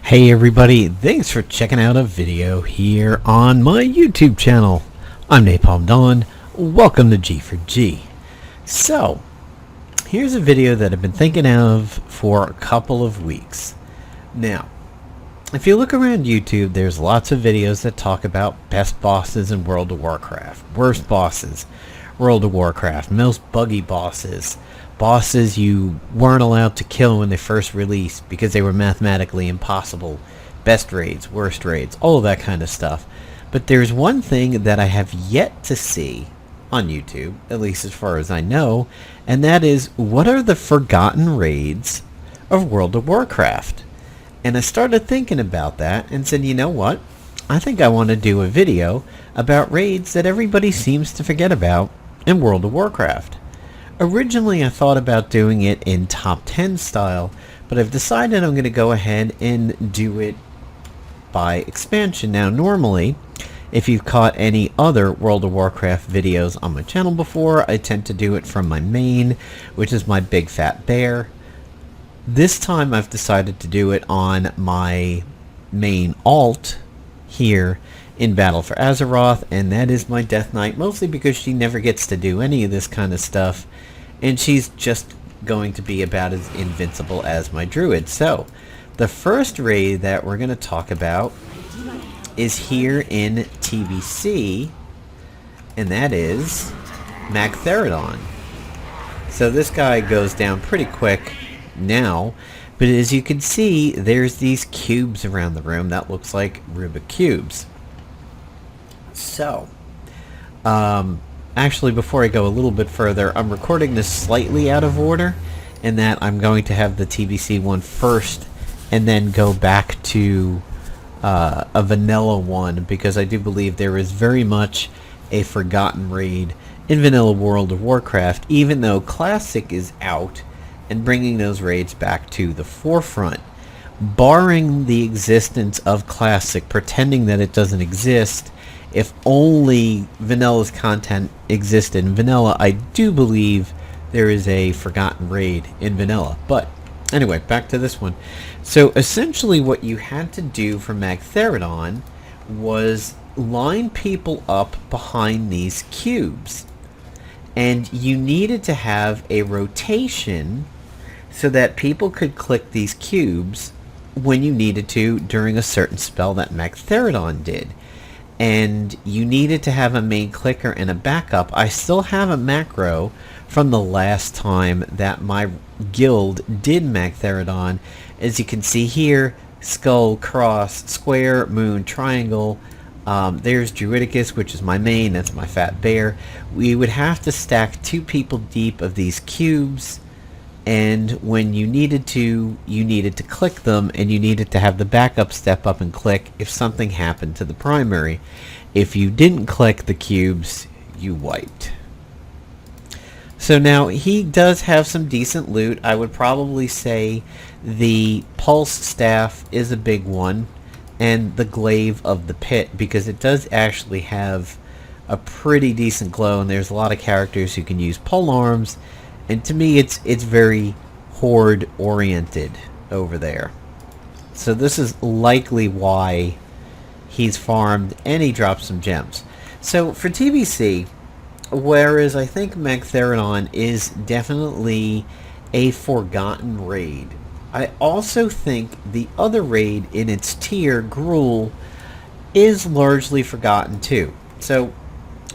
Hey everybody, thanks for checking out a video here on my YouTube channel. I'm Napalm Dawn. Welcome to G for G. So, here's a video that I've been thinking of for a couple of weeks. Now, if you look around YouTube, there's lots of videos that talk about best bosses in World of Warcraft, worst bosses, World of Warcraft, most buggy bosses, bosses you weren't allowed to kill when they first released because they were mathematically impossible, best raids, worst raids, all of that kind of stuff. But there's one thing that I have yet to see on YouTube, at least as far as I know, and that is, what are the forgotten raids of World of Warcraft? And I started thinking about that and said, you know what? I think I want to do a video about raids that everybody seems to forget about in World of Warcraft. Originally, I thought about doing it in top 10 style, but I've decided I'm going to go ahead and do it by expansion. Now, normally, if you've caught any other World of Warcraft videos on my channel before, I tend to do it from my main, which is my big fat bear. This time, I've decided to do it on my main alt here in Battle for Azeroth, and that is my Death Knight, mostly because she never gets to do any of this kind of stuff, and she's just going to be about as invincible as my druid. So, the first raid that we're going to talk about is here in TBC, and that is Magtheridon. So this guy goes down pretty quick now, but as you can see, there's these cubes around the room that looks like Rubik cubes. So, actually, before I go a little bit further, I'm recording this slightly out of order, in that I'm going to have the TBC one first, and then go back to a vanilla one, because I do believe there is very much a forgotten raid in vanilla World of Warcraft, even though Classic is out and bringing those raids back to the forefront. Barring the existence of Classic, pretending that it doesn't exist, if only Vanilla's content existed in Vanilla, I do believe there is a forgotten raid in Vanilla. But anyway, back to this one. So essentially what you had to do for Magtheridon was line people up behind these cubes. And you needed to have a rotation so that people could click these cubes when you needed to during a certain spell that Magtheridon did. And you needed to have a main clicker and a backup. I still have a macro from the last time that my guild did Magtheridon. As you can see here, skull, cross, square, moon, triangle. There's Druidicus, which is my main. That's my fat bear. We would have to stack 2 people deep of these cubes. And when you needed to click them, and you needed to have the backup step up and click if something happened to the primary. If you didn't click the cubes, you wiped. So now, he does have some decent loot. I would probably say the Pulse Staff is a big one, and the Glaive of the Pit, because it does actually have a pretty decent glow, and there's a lot of characters who can use pole arms. And to me, it's very horde-oriented over there. So this is likely why he's farmed, and he dropped some gems. So for TBC, whereas I think Magtheridon is definitely a forgotten raid, I also think the other raid in its tier, Gruul, is largely forgotten too. So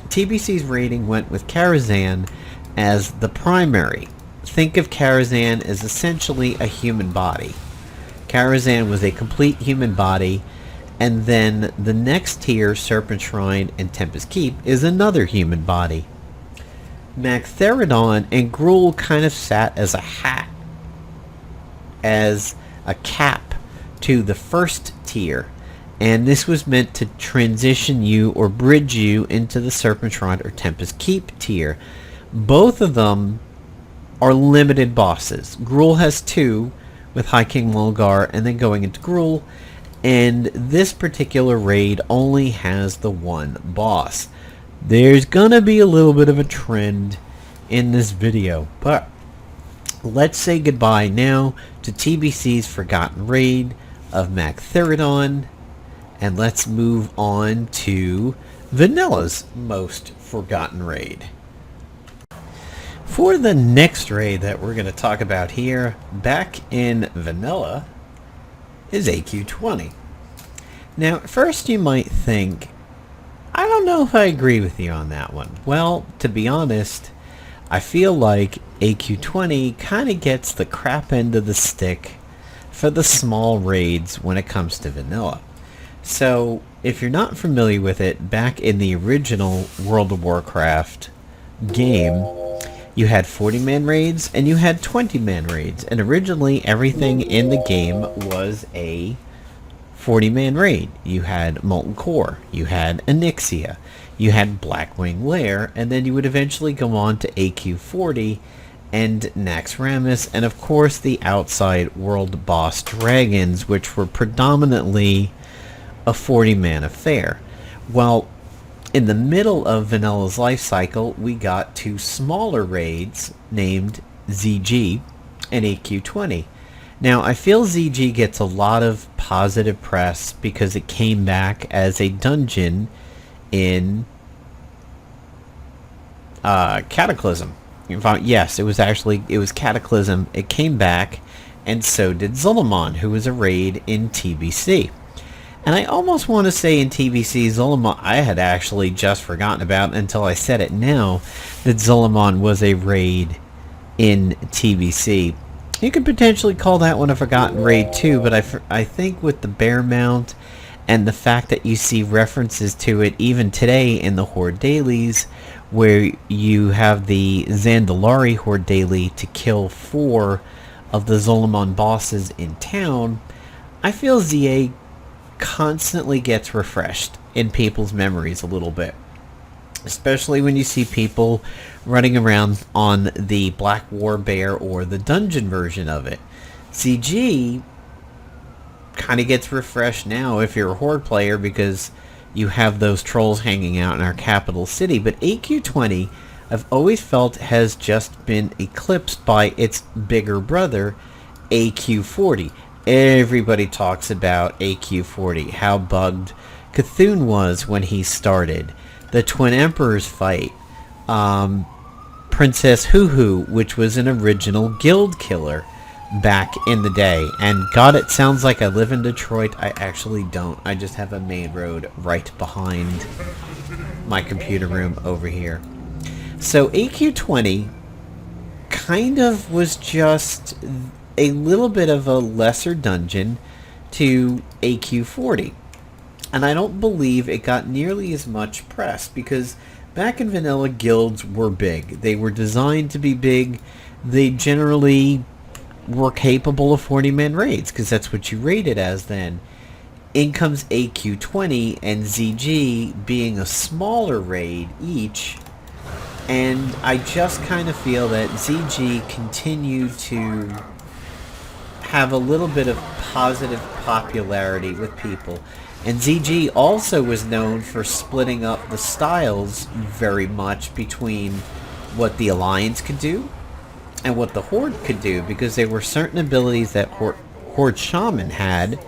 TBC's rating went with Karazhan as the primary. Think of Karazhan as essentially a human body. Karazhan was a complete human body, and then the next tier, Serpent Shrine and Tempest Keep, is another human body. Magtheridon and Gruul kind of sat as a hat, as a cap to the first tier, and this was meant to transition you or bridge you into the Serpent Shrine or Tempest Keep tier. Both of them are limited bosses. Gruul has 2, with High King Mulgar and then going into Gruul, and this particular raid only has the 1 boss. There's gonna be a little bit of a trend in this video, but let's say goodbye now to TBC's forgotten raid of Magtheridon, and let's move on to Vanilla's most forgotten raid. For the next raid that we're going to talk about here, back in Vanilla, is AQ20. Now, at first you might think, I don't know if I agree with you on that one. Well, to be honest, I feel like AQ20 kind of gets the crap end of the stick for the small raids when it comes to Vanilla. So, if you're not familiar with it, back in the original World of Warcraft game, you had 40-man raids and you had 20-man raids. And originally, everything in the game was a 40-man raid. You had Molten Core, you had Onyxia, you had Blackwing Lair, and then you would eventually go on to AQ40 and Naxxramas, and of course the outside world boss dragons, which were predominantly a 40-man affair. Well, in the middle of Vanilla's life cycle, we got two smaller raids named ZG and AQ20. Now, I feel ZG gets a lot of positive press because it came back as a dungeon in Cataclysm. In fact, yes, it was Cataclysm. It came back, and so did Zul'Aman, who was a raid in TBC. And I almost want to say in TBC, Zul'Aman, I had actually just forgotten about until I said it now, that Zul'Aman was a raid in TBC. You could potentially call that one a forgotten raid too, but I think with the bear mount and the fact that you see references to it even today in the Horde dailies, where you have the Zandalari Horde daily to kill 4 of the Zul'Aman bosses in town, I feel ZA constantly gets refreshed in people's memories a little bit. Especially when you see people running around on the Black War Bear or the dungeon version of it. CG kind of gets refreshed now if you're a Horde player because you have those trolls hanging out in our capital city. But AQ20, I've always felt, has just been eclipsed by its bigger brother, AQ40. Everybody talks about AQ40, how bugged Cthulhu was when he started. The Twin Emperors fight, Princess Hoo-Hoo, which was an original guild killer back in the day. And God, it sounds like I live in Detroit. I actually don't. I just have a main road right behind my computer room over here. So AQ20 kind of was just a little bit of a lesser dungeon to AQ40. And I don't believe it got nearly as much press because back in Vanilla, guilds were big. They were designed to be big. They generally were capable of 40-man raids because that's what you rated as then. In comes AQ20 and ZG being a smaller raid each. And I just kind of feel that ZG continued to have a little bit of positive popularity with people. And ZG also was known for splitting up the styles very much between what the Alliance could do and what the Horde could do, because there were certain abilities that Horde Shaman had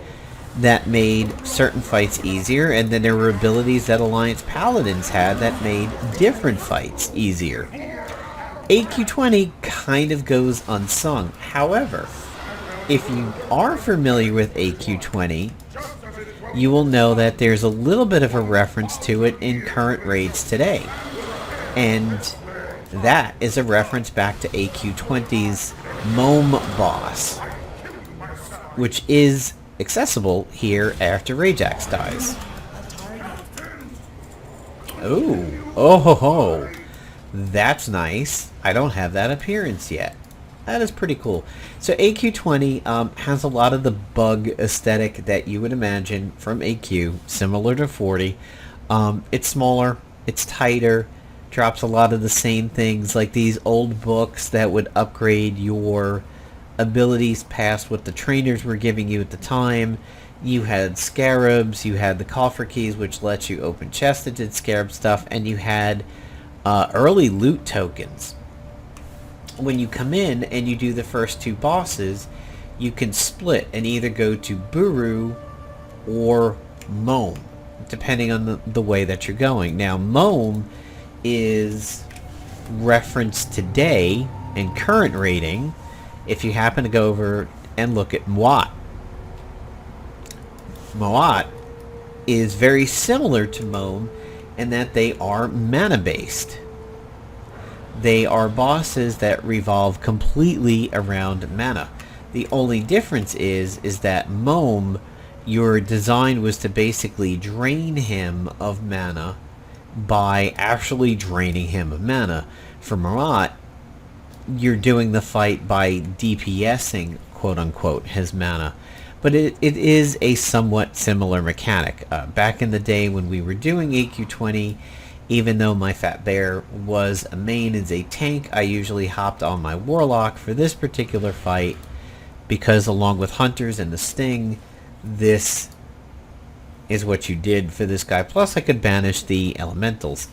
that made certain fights easier, and then there were abilities that Alliance Paladins had that made different fights easier. AQ20 kind of goes unsung. However, if you are familiar with AQ20, you will know that there's a little bit of a reference to it in current raids today. And that is a reference back to AQ20's Mome boss, which is accessible here after Rajax dies. Oh ho ho. That's nice. I don't have that appearance yet. That is pretty cool. So AQ20 has a lot of the bug aesthetic that you would imagine from AQ, similar to 40. It's smaller, it's tighter, drops a lot of the same things, like these old books that would upgrade your abilities past what the trainers were giving you at the time. You had scarabs, you had the coffer keys, which lets you open chests that did scarab stuff, and you had early loot tokens. When you come in and you do the first 2 bosses, you can split and either go to Buru or Moam, depending on the way that you're going. Now, Moam is referenced today in current rating if you happen to go over and look at Moat. Moat is very similar to Moam in that they are mana based. They are bosses that revolve completely around mana. The only difference is that Moam, your design was to basically drain him of mana by actually draining him of mana. For Moat, you're doing the fight by DPSing, quote-unquote, his mana. But it is a somewhat similar mechanic. Back in the day when we were doing AQ20, even though my Fat Bear was a main as a tank, I usually hopped on my Warlock for this particular fight, because along with Hunters and the Sting, this is what you did for this guy. Plus I could banish the Elementals.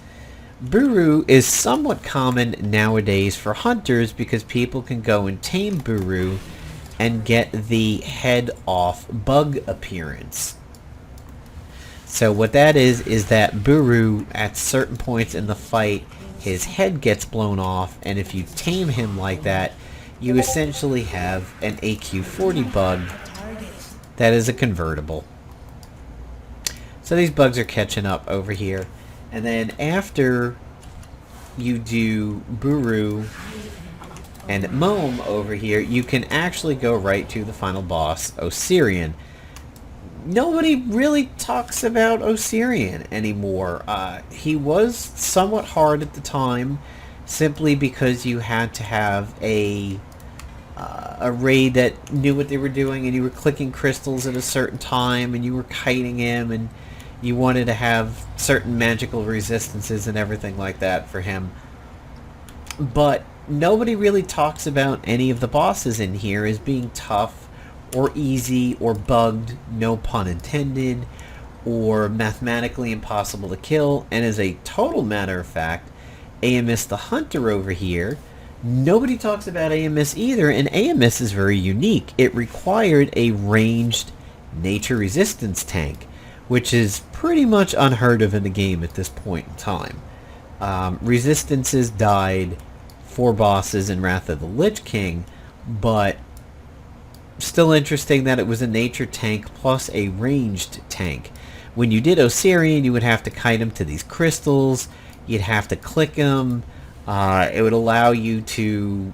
Buru is somewhat common nowadays for Hunters because people can go and tame Buru and get the head off bug appearance. So what that is that Buru, at certain points in the fight, his head gets blown off, and if you tame him like that, you essentially have an AQ40 bug that is a convertible. So these bugs are catching up over here. And then after you do Buru and Moam over here, you can actually go right to the final boss, Osirian. Nobody really talks about Osirian anymore. He was somewhat hard at the time, simply because you had to have a raid that knew what they were doing, and you were clicking crystals at a certain time, and you were kiting him, and you wanted to have certain magical resistances and everything like that for him. But nobody really talks about any of the bosses in here as being tough or easy or bugged, no pun intended, or mathematically impossible to kill. And as a total matter of fact, Amos the Hunter over here, nobody talks about Amos either, and Amos is very unique. It required a ranged nature resistance tank, which is pretty much unheard of in the game at this point in time. Resistances died for bosses in Wrath of the Lich King, but still interesting that it was a nature tank plus a ranged tank. When you did Osirian, you would have to kite him to these crystals, you'd have to click him, it would allow you to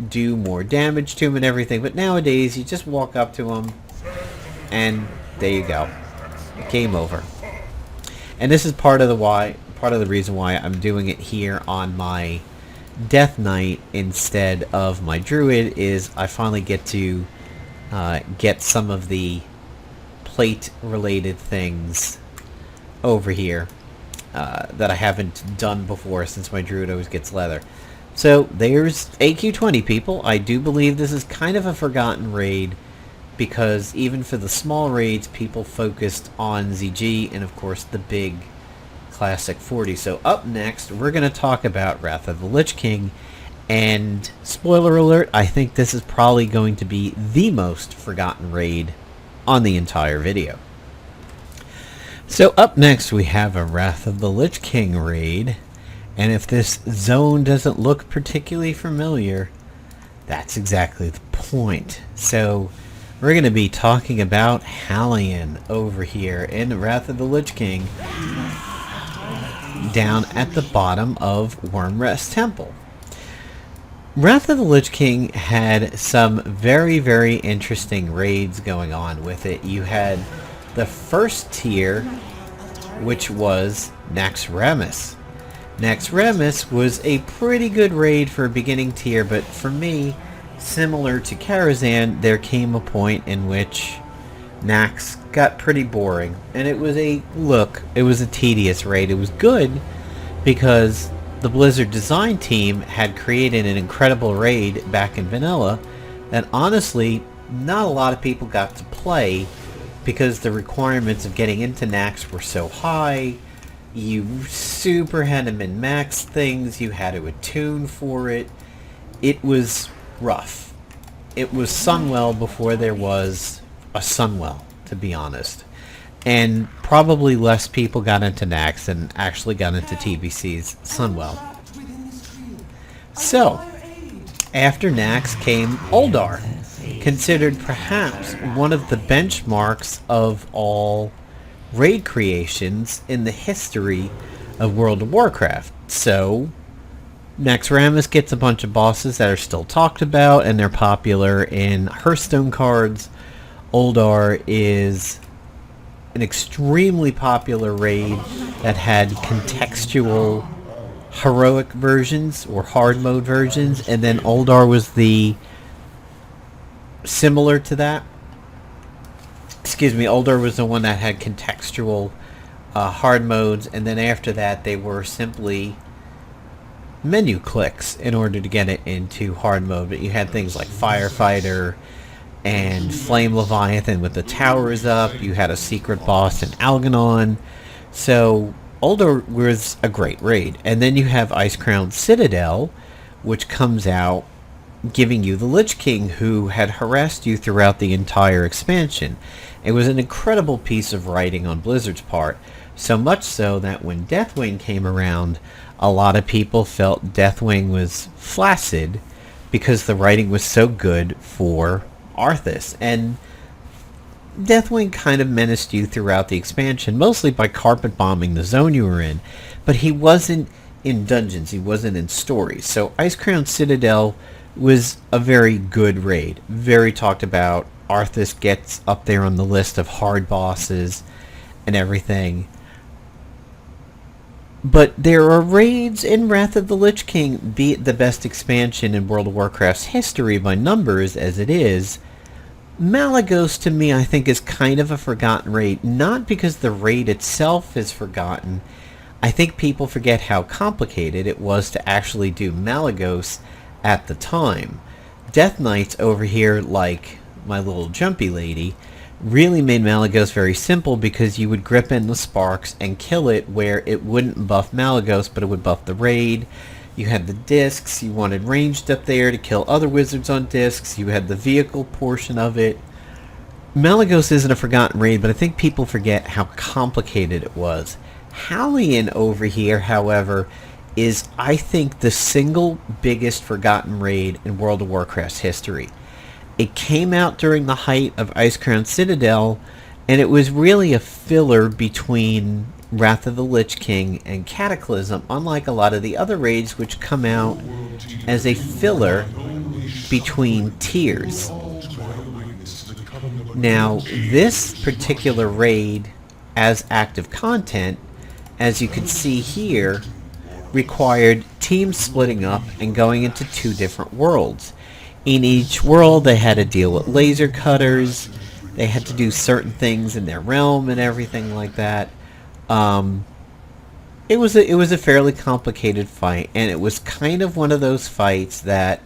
do more damage to him and everything, but nowadays you just walk up to him and there you go. Game over. And this is part of the reason why I'm doing it here on my Death Knight instead of my Druid, is I finally get to get some of the plate related things over here that I haven't done before, since my Druid always gets leather. So there's AQ20, people. I do believe this is kind of a forgotten raid, because even for the small raids, people focused on ZG and of course the big classic 40. So up next, we're going to talk about Wrath of the Lich King, and spoiler alert, I think this is probably going to be the most forgotten raid on the entire video. So up next we have a Wrath of the Lich King raid, and if this zone doesn't look particularly familiar, that's exactly the point. So we're going to be talking about Hallion over here in Wrath of the Lich King, down at the bottom of Wormrest Temple. Wrath of the Lich King had some very, very interesting raids going on with it. You had the first tier, which was Naxxramas. Naxxramas was a pretty good raid for a beginning tier, but for me, similar to Karazhan, there came a point in which Nax got pretty boring, and it was a tedious raid. It was good because the Blizzard design team had created an incredible raid back in vanilla that honestly not a lot of people got to play, because the requirements of getting into Nax were so high. You super had to min-max things, you had to attune for it. It was rough. it was Sunwell before there was a Sunwell, to be honest. And probably less people got into Nax than actually got into TBC's Sunwell. So, after Nax came Uldar, considered perhaps one of the benchmarks of all raid creations in the history of World of Warcraft. So, Naxxramas gets a bunch of bosses that are still talked about, and they're popular in Hearthstone cards. Uldar is an extremely popular raid that had contextual heroic versions or hard mode versions, and then Uldar was the similar to that. Uldar was the one that had contextual hard modes, and then after that they were simply menu clicks in order to get it into hard mode. But you had things like Firefighter and Flame Leviathan with the towers up. You had a secret boss in Algernon. So Uldar was a great raid. And then you have Icecrown Citadel, which comes out giving you the Lich King, who had harassed you throughout the entire expansion. It was an incredible piece of writing on Blizzard's part, so much so that when Deathwing came around, a lot of people felt Deathwing was flaccid because the writing was so good for Arthas. And Deathwing kind of menaced you throughout the expansion, mostly by carpet bombing the zone you were in, but he wasn't in dungeons, he wasn't in stories. So Icecrown Citadel was a very good raid, very talked about. Arthas gets up there on the list of hard bosses and everything. But there are raids in Wrath of the Lich King, be it the best expansion in World of Warcraft's history by numbers as it is. Malygos, to me, I think is kind of a forgotten raid, not because the raid itself is forgotten. I think people forget how complicated it was to actually do Malygos at the time. Death Knights over here, like my little jumpy lady, really made Malygos very simple because you would grip in the sparks and kill it where it wouldn't buff Malygos, but it would buff the raid. You had the discs, you wanted ranged up there to kill other wizards on discs, you had the vehicle portion of it. Malygos isn't a forgotten raid, but I think people forget how complicated it was. Hellion over here, however, is, I think, the single biggest forgotten raid in World of Warcraft's history. It came out during the height of Icecrown Citadel, and it was really a filler between Wrath of the Lich King and Cataclysm, unlike a lot of the other raids which come out as a filler between tiers. Now, this particular raid, as active content, as you can see here, required teams splitting up and going into two different worlds. In each world, they had to deal with laser cutters. They had to do certain things in their realm and everything like that. It was a fairly complicated fight, and it was kind of one of those fights that,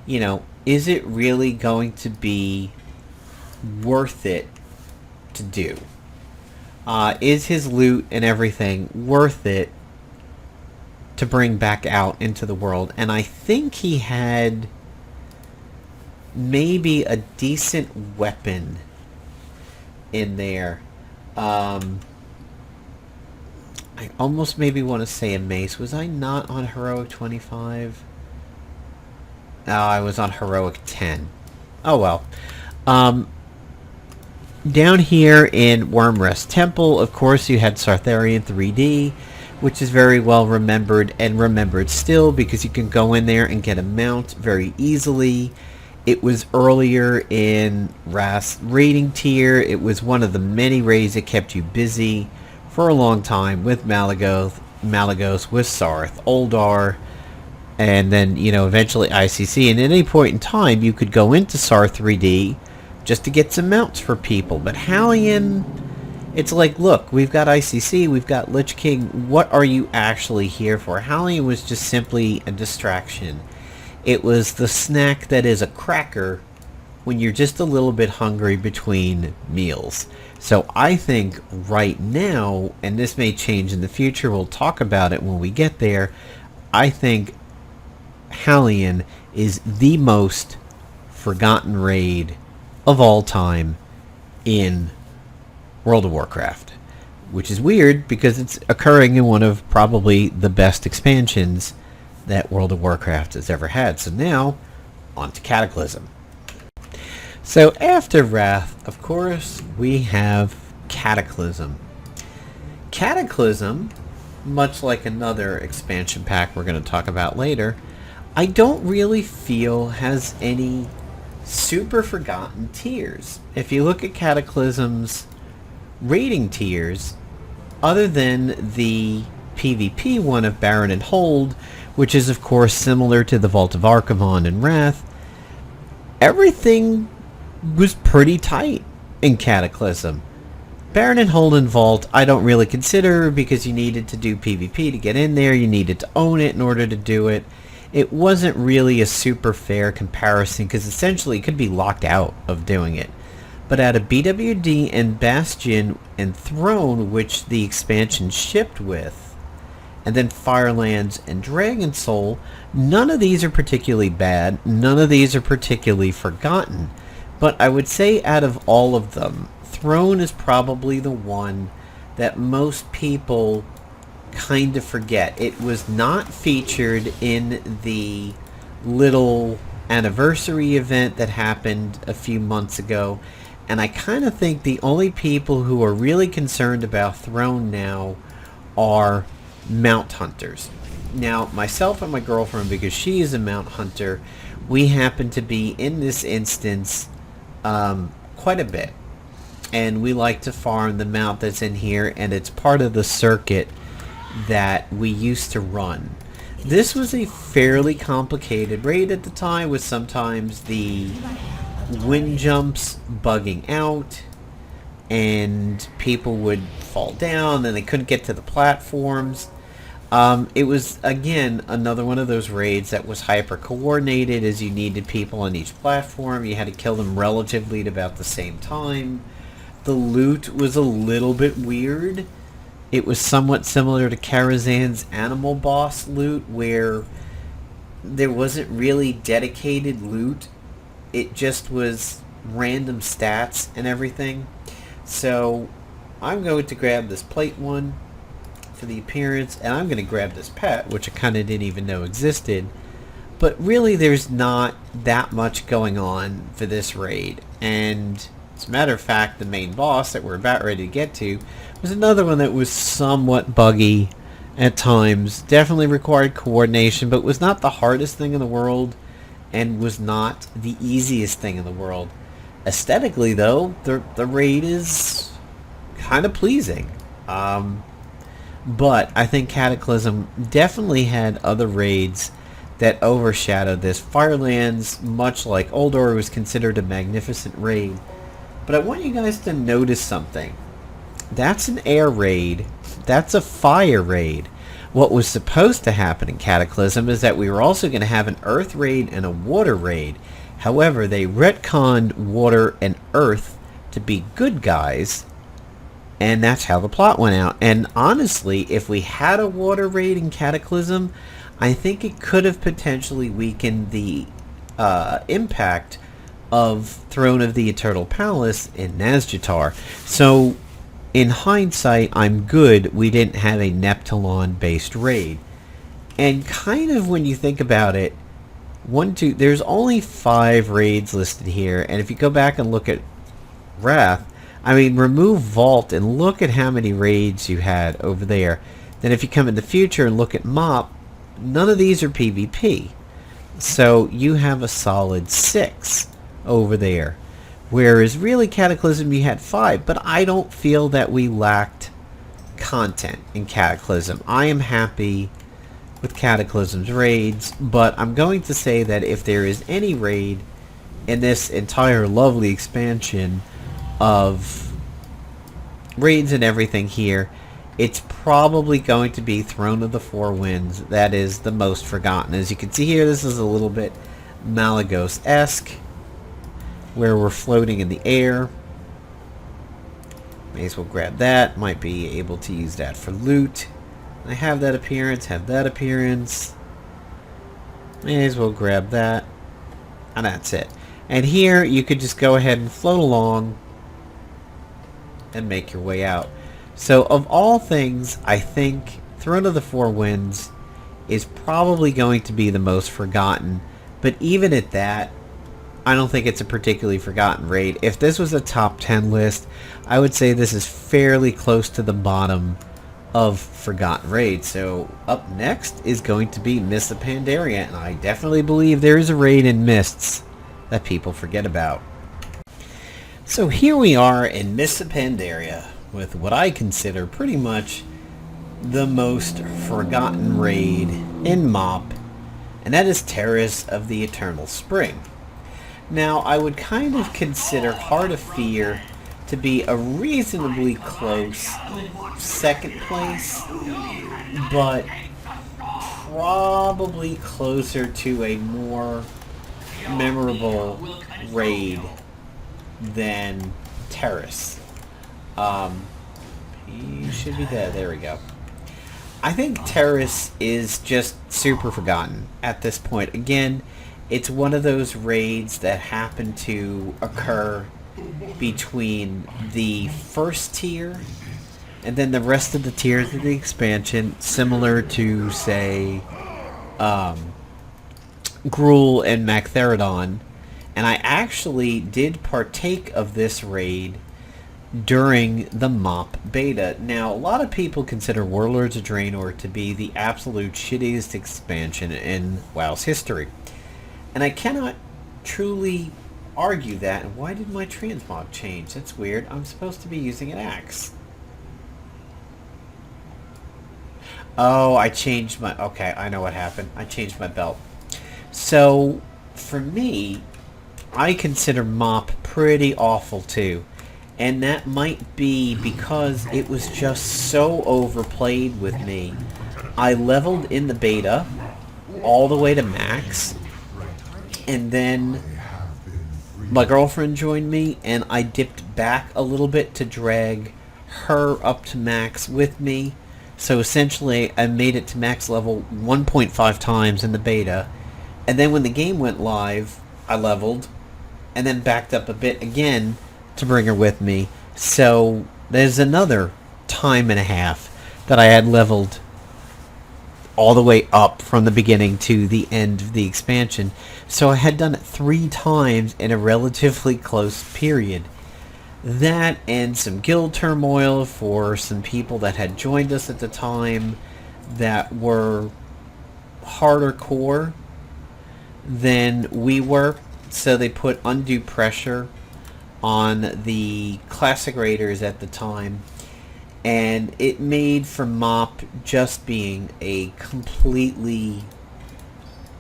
you know, is it really going to be worth it to do? Is his loot and everything worth it to bring back out into the world? And I think he had maybe a decent weapon in there. I almost maybe want to say a mace. Was I not on Heroic 25? No, I was on Heroic 10. Oh well. Down here in Wormrest Temple, of course, you had Sartharian 3D, which is very well remembered and remembered still because you can go in there and get a mount very easily. It was earlier in Wrath's raiding tier. It was one of the many raids that kept you busy for a long time with Malygos, with Sarth, Uldar, and then, you know, eventually ICC. And at any point in time, you could go into Sarth 3D just to get some mounts for people. But Hellion, it's like, look, we've got ICC, we've got Lich King, what are you actually here for? Hellion was just simply a distraction. It was the snack that is a cracker when you're just a little bit hungry between meals. So I think right now, and this may change in the future, we'll talk about it when we get there, I think Hellion is the most forgotten raid of all time in World of Warcraft. Which is weird because it's occurring in one of probably the best expansions that World of Warcraft has ever had. So now, on to Cataclysm. So after Wrath, of course, we have Cataclysm. Cataclysm, much like another expansion pack we're going to talk about later, I don't really feel has any super forgotten tiers. If you look at Cataclysm's rating tiers, other than the PvP one of Baron and Hold, which is of course similar to the Vault of Archivon and Wrath, everything was pretty tight in Cataclysm. Baron and Hold and Vault I don't really consider because you needed to do PvP to get in there, you needed to own it in order to do it. It wasn't really a super fair comparison because essentially it could be locked out of doing it. But out of BWD and Bastion and Throne, which the expansion shipped with, and then Firelands and Dragon Soul, none of these are particularly bad, none of these are particularly forgotten. But I would say out of all of them, Throne is probably the one that most people kind of forget. It was not featured in the little anniversary event that happened a few months ago. And I kind of think the only people who are really concerned about Throne now are Mount Hunters. Now, myself and my girlfriend, because she is a Mount Hunter, we happen to be, in this instance, quite a bit. And we like to farm the mount that's in here, and it's part of the circuit that we used to run. This was a fairly complicated raid at the time, with sometimes the wind jumps bugging out and people would fall down and they couldn't get to the platforms. It was, again, another one of those raids that was hyper coordinated, as you needed people on each platform. You had to kill them relatively at about the same time. The loot was a little bit weird. It was somewhat similar to Karazhan's animal boss loot, where there wasn't really dedicated loot. It just was random stats and everything. So I'm going to grab this plate one for the appearance, and I'm going to grab this pet, which I kind of didn't even know existed. But really there's not that much going on for this raid. And as a matter of fact, the main boss that we're about ready to get to was another one that was somewhat buggy at times. Definitely required coordination, but was not the hardest thing in the world, and was not the easiest thing in the world. Aesthetically, though, the raid is kind of pleasing. But I think Cataclysm definitely had other raids that overshadowed this. Firelands, much like Uldor, was considered a magnificent raid. But I want you guys to notice something. That's an air raid. That's a fire raid. What was supposed to happen in Cataclysm is that we were also going to have an earth raid and a water raid. However, they retconned water and earth to be good guys, and that's how the plot went out. And honestly, if we had a water raid in Cataclysm, I think it could have potentially weakened the impact of Throne of the Eternal Palace in Nazjatar. So in hindsight, I'm good we didn't have a Neptulon-based raid. And kind of when you think about it, there's only 5 raids listed here, and if you go back and look at Wrath, I mean, remove Vault and look at how many raids you had over there. Then if you come in the future and look at MOP, none of these are PvP. So you have a solid 6 over there. Whereas really Cataclysm you had 5, but I don't feel that we lacked content in Cataclysm. I am happy with Cataclysm's raids, but I'm going to say that if there is any raid in this entire lovely expansion of raids and everything here, it's probably going to be Throne of the Four Winds. That is the most forgotten. As you can see here, this is a little bit Malagos-esque, where we're floating in the air. May as well grab that. Might be able to use that for loot. I have that appearance, have that appearance. May as well grab that. And that's it. And here you could just go ahead and float along and make your way out. So of all things, I think Throne of the Four Winds is probably going to be the most forgotten. But even at that, I don't think it's a particularly forgotten raid. If this was a top 10 list, I would say this is fairly close to the bottom of forgotten raids. So up next is going to be Mists of Pandaria, and I definitely believe there is a raid in Mists that people forget about. So here we are in Mists of Pandaria with what I consider pretty much the most forgotten raid in MoP, and that is Terrace of the Eternal Spring. Now, I would kind of consider Heart of Fear to be a reasonably close second place, but probably closer to a more memorable raid than Terrace. He should be dead. There we go. I think Terrace is just super forgotten at this point. Again, it's one of those raids that happen to occur between the first tier and then the rest of the tiers of the expansion, similar to, say, Gruul and Magtheridon. And I actually did partake of this raid during the MoP beta. Now, a lot of people consider Warlords of Draenor to be the absolute shittiest expansion in WoW's history. And I cannot truly argue that. And why did my transmog change? That's weird. I'm supposed to be using an axe. Oh, I changed my... Okay, I know what happened. I changed my belt. So, for me, I consider MoP pretty awful too. And that might be because it was just so overplayed with me. I leveled in the beta all the way to max, and then my girlfriend joined me, and I dipped back a little bit to drag her up to max with me. So essentially, I made it to max level 1.5 times in the beta, and then when the game went live, I leveled, and then backed up a bit again to bring her with me. So there's another time and a half that I had leveled all the way up from the beginning to the end of the expansion. So I had done it 3 times in a relatively close period. That and some guild turmoil for some people that had joined us at the time that were harder core than we were. So they put undue pressure on the classic raiders at the time, and it made for MoP just being a completely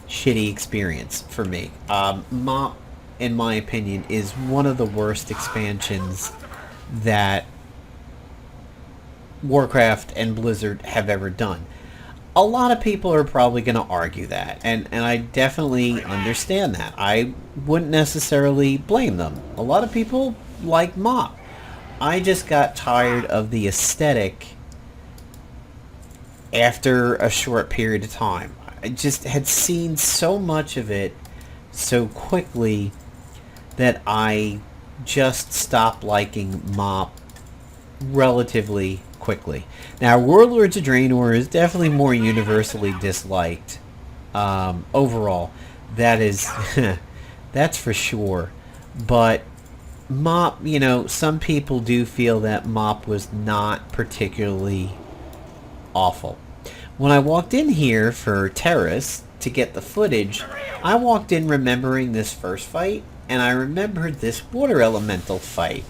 shitty experience for me. MoP, in my opinion, is one of the worst expansions that Warcraft and Blizzard have ever done. A lot of people are probably going to argue that, and I definitely understand that. I wouldn't necessarily blame them. A lot of people like MoP. I just got tired of the aesthetic after a short period of time. I just had seen so much of it so quickly that I just stopped liking MoP relatively quickly. Now, Warlords of Draenor is definitely more universally disliked overall. That is, that's for sure. But MoP, you know, some people do feel that MoP was not particularly awful. When I walked in here for Terrace to get the footage, I walked in remembering this first fight, and I remembered this water elemental fight.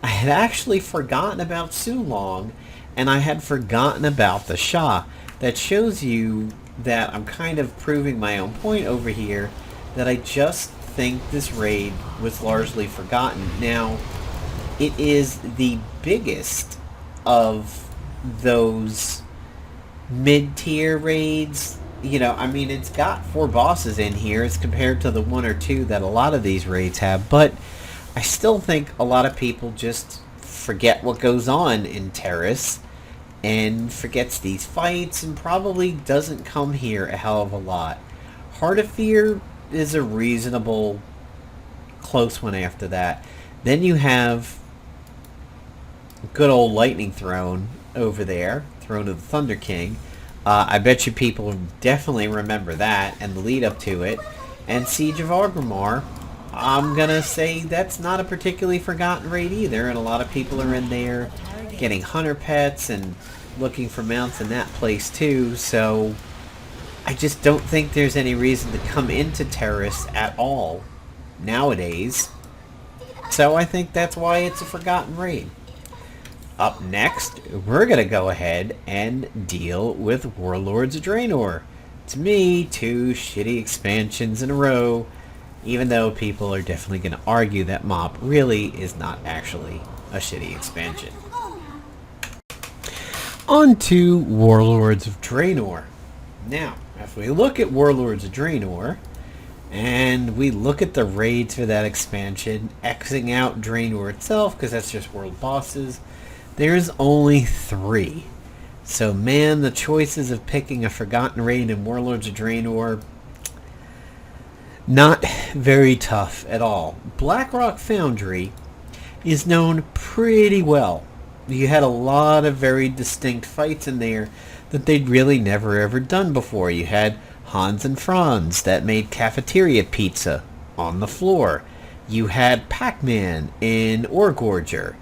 I had actually forgotten about Sulong, and I had forgotten about the Shah. That shows you that I'm kind of proving my own point over here, that I just think this raid was largely forgotten. Now, it is the biggest of those mid-tier raids. You know, I mean, it's got 4 bosses in here as compared to the 1 or 2 that a lot of these raids have, but I still think a lot of people just forget what goes on in Terrace and forgets these fights and probably doesn't come here a hell of a lot. Heart of Fear is a reasonable close one after that. Then you have good old Lightning Throne over there, Throne of the Thunder King. I bet you people definitely remember that and the lead up to it. And Siege of Orgrimmar, I'm gonna say that's not a particularly forgotten raid either, and a lot of people are in there getting hunter pets and looking for mounts in that place too, so I just don't think there's any reason to come into Terrace at all nowadays. So I think that's why it's a forgotten raid. Up next, we're going to go ahead and deal with Warlords of Draenor. To me, 2 shitty expansions in a row, even though people are definitely going to argue that MoP really is not actually a shitty expansion. On to Warlords of Draenor. Now, if we look at Warlords of Draenor, and we look at the raids for that expansion, Xing out Draenor itself, because that's just world bosses, there's only 3. So man, the choices of picking a forgotten raid in Warlords of Draenor, not very tough at all. Blackrock Foundry is known pretty well. You had a lot of very distinct fights in there that they'd really never ever done before. You had Hans and Franz that made cafeteria pizza on the floor. You had Pac-Man in Orgorger.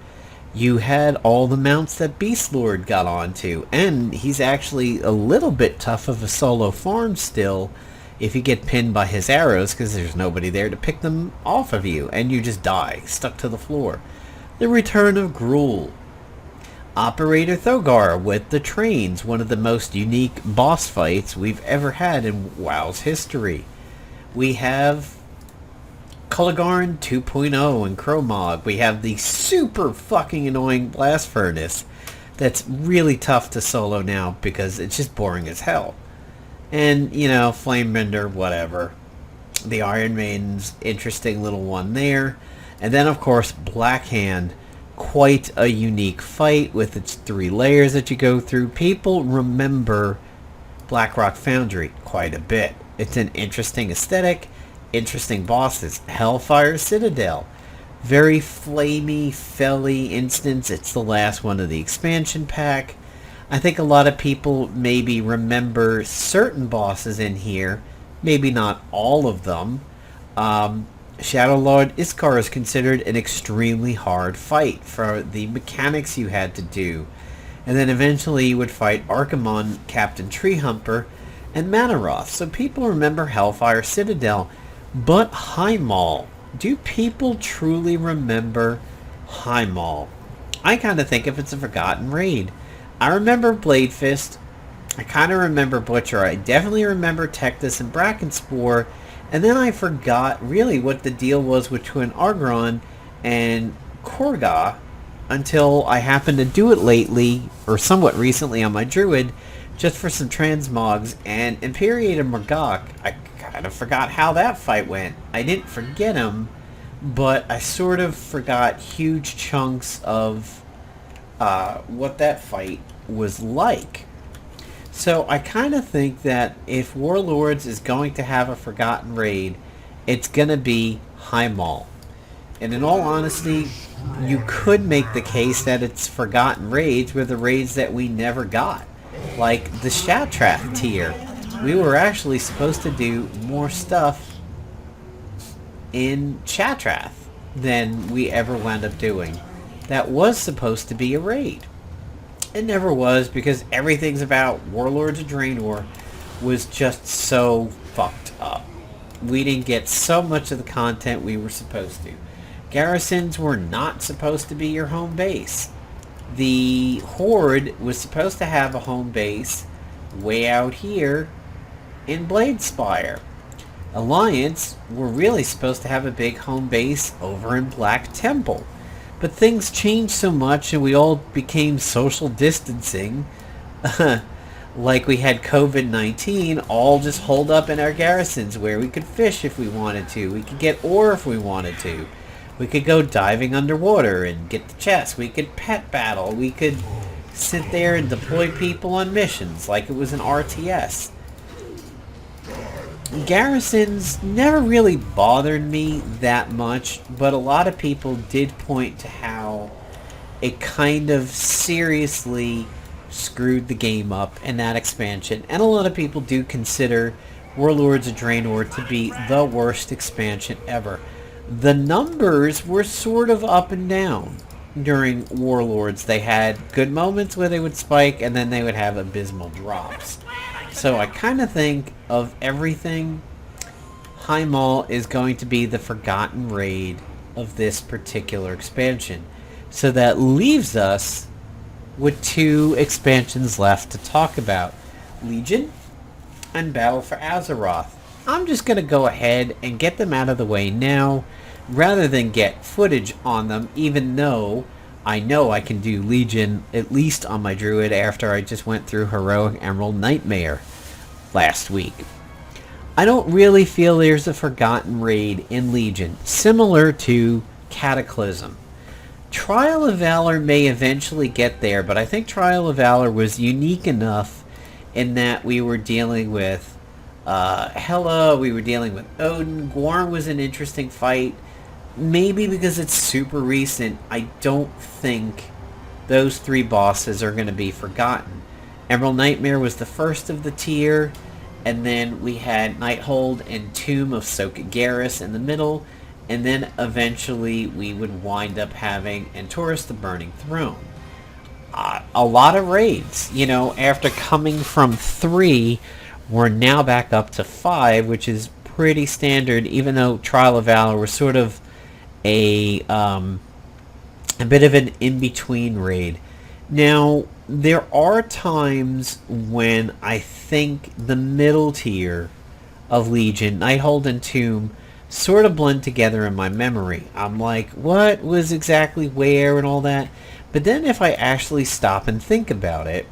You had all the mounts that Beastlord got onto, and he's actually a little bit tough of a solo farm still if you get pinned by his arrows, because there's nobody there to pick them off of you, and you just die, stuck to the floor. The return of Gruul. Operator Thogar with the trains, one of the most unique boss fights we've ever had in WoW's history. We have Kulligarn 2.0 and Cromog. We have the super fucking annoying Blast Furnace that's really tough to solo now because it's just boring as hell. And, you know, Flamebender, whatever. The Iron Maiden's interesting little one there. And then, of course, Blackhand. Quite a unique fight with its 3 layers that you go through. People remember Blackrock Foundry quite a bit. It's an interesting aesthetic, interesting bosses. Hellfire Citadel, very flamey, felly instance. It's the last one of the expansion pack. I think a lot of people maybe remember certain bosses in here, maybe not all of them. Shadow Lord Iskar is considered an extremely hard fight for the mechanics you had to do. And then eventually you would fight Archimonde, Captain Treehumper, and Manaroth. So people remember Hellfire Citadel. But Highmaul. Do people truly remember Highmaul? I kind of think if it's a forgotten raid. I remember Blade Fist. I kind of remember Butcher. I definitely remember Tectus and Brackenspore. And then I forgot really what the deal was between Argron and Korga until I happened to do it lately, or somewhat recently on my Druid, just for some transmogs. And Imperiator Morgok, I kind of forgot how that fight went. I didn't forget him, but I sort of forgot huge chunks of what that fight was like. So I kind of think that if Warlords is going to have a forgotten raid, it's going to be Highmaul. And in all honesty, you could make the case that its forgotten raids were the raids that we never got. Like the Shatrath tier. We were actually supposed to do more stuff in Shatrath than we ever wound up doing. That was supposed to be a raid. It never was, because everything's about Warlords of Draenor was just so fucked up. We didn't get so much of the content we were supposed to. Garrisons were not supposed to be your home base. The Horde was supposed to have a home base way out here in Bladespire. Alliance were really supposed to have a big home base over in Black Temple. But things changed so much and we all became social distancing. Like we had COVID-19 all just holed up in our garrisons where we could fish if we wanted to. We could get ore if we wanted to. We could go diving underwater and get the chests. We could pet battle. We could sit there and deploy people on missions like it was an RTS. Garrisons never really bothered me that much, but a lot of people did point to how it kind of seriously screwed the game up in that expansion. And a lot of people do consider Warlords of Draenor to be the worst expansion ever. The numbers were sort of up and down during Warlords. They had good moments where they would spike, and then they would have abysmal drops. So I kind of think of everything, High Maul is going to be the forgotten raid of this particular expansion. So that leaves us with 2 expansions left to talk about. Legion and Battle for Azeroth. I'm just going to go ahead and get them out of the way now, rather than get footage on them, even though I know I can do Legion at least on my Druid after I just went through Heroic Emerald Nightmare last week. I don't really feel there's a forgotten raid in Legion, similar to Cataclysm. Trial of Valor may eventually get there, but I think Trial of Valor was unique enough in that we were dealing with Hela, we were dealing with Odin. Gorn was an interesting fight. Maybe because it's super recent, I don't think those 3 bosses are going to be forgotten. Emerald Nightmare was the first of the tier, and then we had Nighthold and Tomb of Soka Garrus in the middle, and then eventually we would wind up having Antorus the Burning Throne. A lot of raids, after coming from 3, we're now back up to 5, which is pretty standard, even though Trial of Valor was sort of a bit of an in-between raid. Now, there are times when I think the middle tier of Legion, Nighthold and Tomb, sort of blend together in my memory. I'm like, what was exactly where and all that? But then if I actually stop and think about it,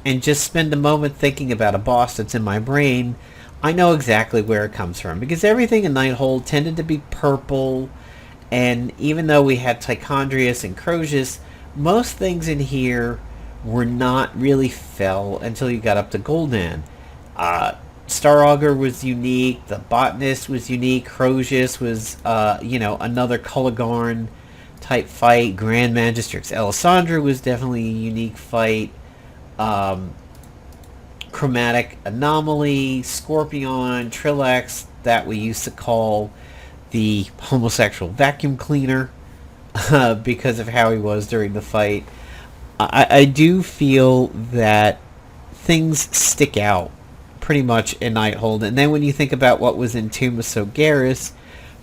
and just spend a moment thinking about a boss that's in my brain, I know exactly where it comes from. Because everything in Nighthold tended to be purple, and even though we had Tichondrius and Crozius, most things in here were not really fell until you got up to Gul'dan. Star Augur was unique, the Botanist was unique, Crozius was, another Kullagarn type fight, Grand Magistrix Elisandra was definitely a unique fight, Chromatic Anomaly, Scorpion, Trilex, that we used to call the homosexual vacuum cleaner, because of how he was during the fight. I do feel that things stick out pretty much in Nighthold. And then when you think about what was in Tomb of Sogaris,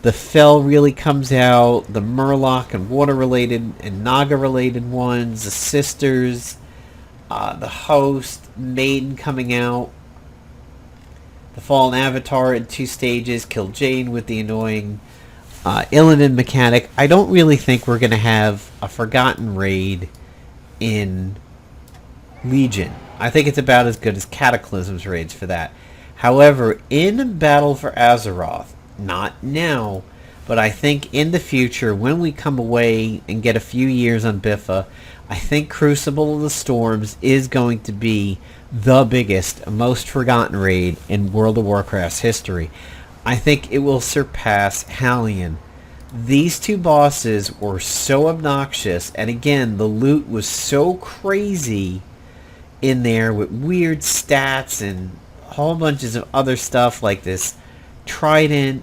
the Fel really comes out, the Murloc and water-related and Naga-related ones, the Sisters, the Host, Maiden coming out, the Fallen Avatar in 2 stages, Kill Jane with the annoying Illidan mechanic. I don't really think we're going to have a forgotten raid in Legion. I think it's about as good as Cataclysm's raids for that. However, in Battle for Azeroth, not now, but I think in the future, when we come away and get a few years on Biffa, I think Crucible of the Storms is going to be the biggest, most forgotten raid in World of Warcraft's history. I think it will surpass Halion. These 2 bosses were so obnoxious, and again, the loot was so crazy in there with weird stats and whole bunches of other stuff like this Trident,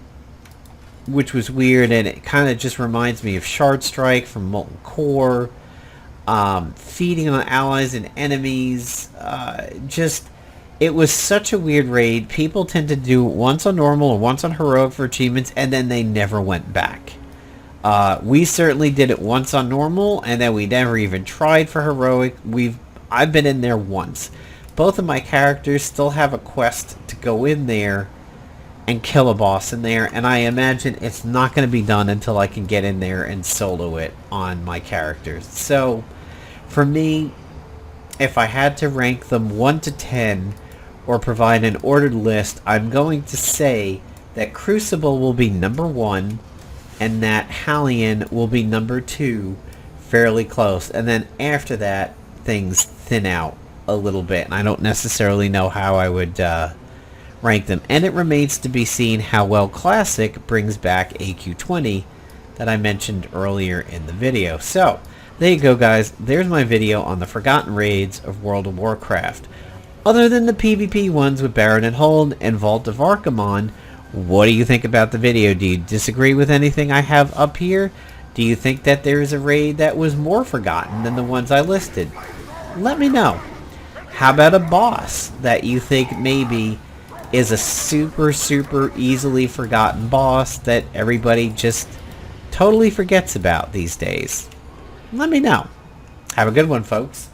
which was weird, and it kind of just reminds me of Shard Strike from Molten Core, feeding on allies and enemies, it was such a weird raid. People tend to do it once on normal or once on heroic for achievements, and then they never went back. We certainly did it once on normal, and then we never even tried for heroic. I've been in there once. Both of my characters still have a quest to go in there and kill a boss in there, and I imagine it's not going to be done until I can get in there and solo it on my characters. So, for me, if I had to rank them 1 to 10, or provide an ordered list, I'm going to say that Crucible will be number 1, and that Halion will be number 2, fairly close. And then after that, things thin out a little bit, and I don't necessarily know how I would rank them, and it remains to be seen how well Classic brings back AQ20 that I mentioned earlier in the video. So, there you go guys, there's my video on the Forgotten Raids of World of Warcraft. Other than the PvP ones with Baron and Hold and Vault of Archimonde, what do you think about the video? Do you disagree with anything I have up here? Do you think that there is a raid that was more forgotten than the ones I listed? Let me know. How about a boss that you think maybe is a super easily forgotten boss that everybody just totally forgets about these days? Let me know. Have a good one, folks.